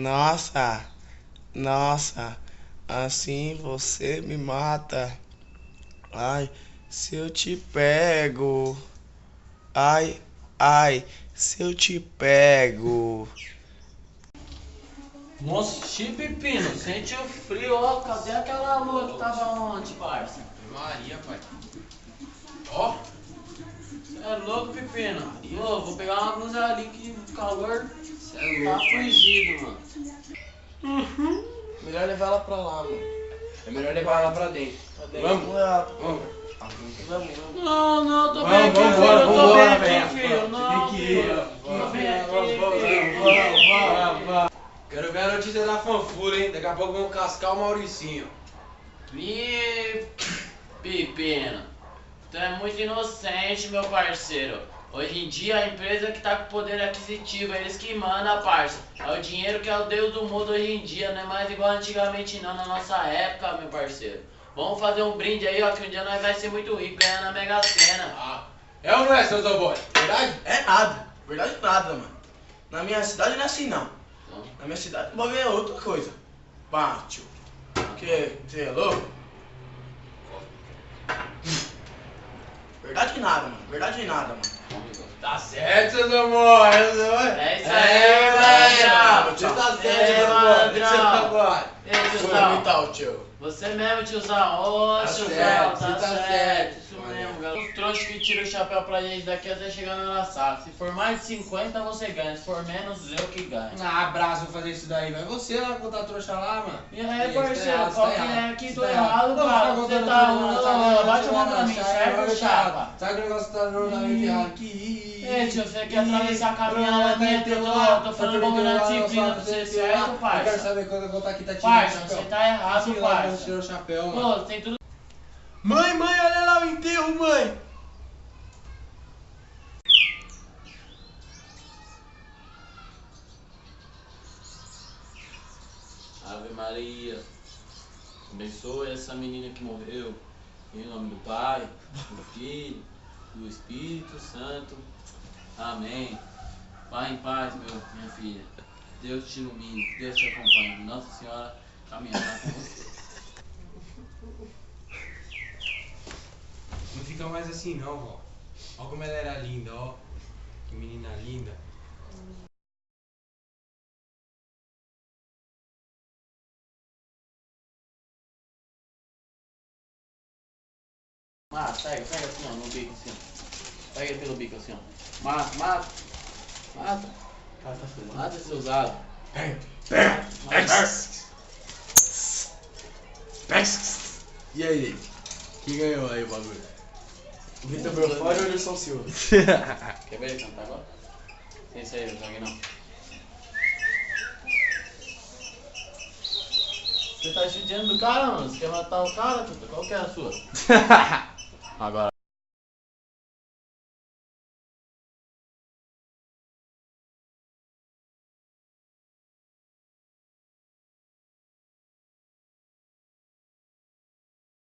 Nossa, nossa, assim você me mata. Ai, se eu te pego. Ai, ai, se eu te pego. Moço, Pepino, sente o frio, ó. Cadê aquela lua que tava ontem, parça? Maria, pai. Ó. Cê é louco, Pepino. Ô, vou pegar uma blusa ali que o calor Cê é tá louco, pai. fugido, mano. Melhor levar ela pra lá, mano. É melhor levar ela pra dentro. Vamos? Vamos. Não, tô bem aqui, filho. Eu tô bem aqui, filho. Não, filho. Tô bem aqui, filho. Quero ver a notícia da fanfura, hein? Daqui a pouco vão cascar o Mauricinho. Ih, Pepino, tu é muito inocente, meu parceiro. Hoje em dia a empresa que tá com poder aquisitivo, eles que mandam, parça. É o dinheiro que é o Deus do mundo hoje em dia, não é mais igual antigamente não, na nossa época, meu parceiro. Vamos fazer um brinde aí, ó, que um dia nós vai ser muito rico, ganhando na Mega Sena. Ah, é ou não é, seu Zobói? Verdade? É nada, verdade nada, mano. Na minha cidade não é assim, não. Então, Na minha cidade o bagulho é outra coisa. Pátio. Que? Você é louco? Verdade nada, mano. Verdade nada, mano. Tá certo, seu Zobói. É isso aí, malandrão. Você tá Ei, certo, seu malandrão. Zobói. Ei, Vou tiozão. imitar o tio. Você mesmo, tiozão. Ô, Tá tiozão, certo, tá você tá certo. certo. Isso mesmo, galera. Os trouxas que tiram o chapéu pra gente daqui até chegar na nossa sala. Se for mais de 50, você ganha. Se for menos, eu que ganho. Ah, abraço, vou fazer isso daí. Vai você lá botar trouxa lá, mano. E aí, parceiro, qual que é que tô errado, Não, cara? tá Você botando tá... tudo na sala, Não, bate a mão pra mim, sai, certo, vai, chapa? Sabe que o negócio tá jornalmente errado aqui? Ei, tio, você quer atravessar a caminhada minha? Eu tô falando como na disciplina pra você, certo, Eu quero parça? saber quando eu vou estar aqui, tá tirando o Parça, chapéu. você tá errado, Tira lá, parça. tirou o chapéu, mano. Pô, tem tudo... Mãe, olha lá o enterro, mãe. Ave Maria, abençoe essa menina que morreu, em nome do Pai, do Filho, do Espírito Santo. Amém. Vai em paz, minha filha. Deus te ilumine, Deus te acompanhe. Nossa Senhora caminhará com você. Não fica mais assim não, vó. Olha como ela era linda, ó. Que menina linda. Mata, pega assim, ó, no bico assim, ó. Pega ele pelo bico assim, ó. Mata. Mata esse usado. E aí? Quem ganhou aí o bagulho? O Vitor Belfort ou o Anderson Silva? Quer ver ele cantar agora? Sem isso aí, eu joguei não. Você tá judiando do cara, mano? Você quer matar o cara? Qual que é a sua? Agora.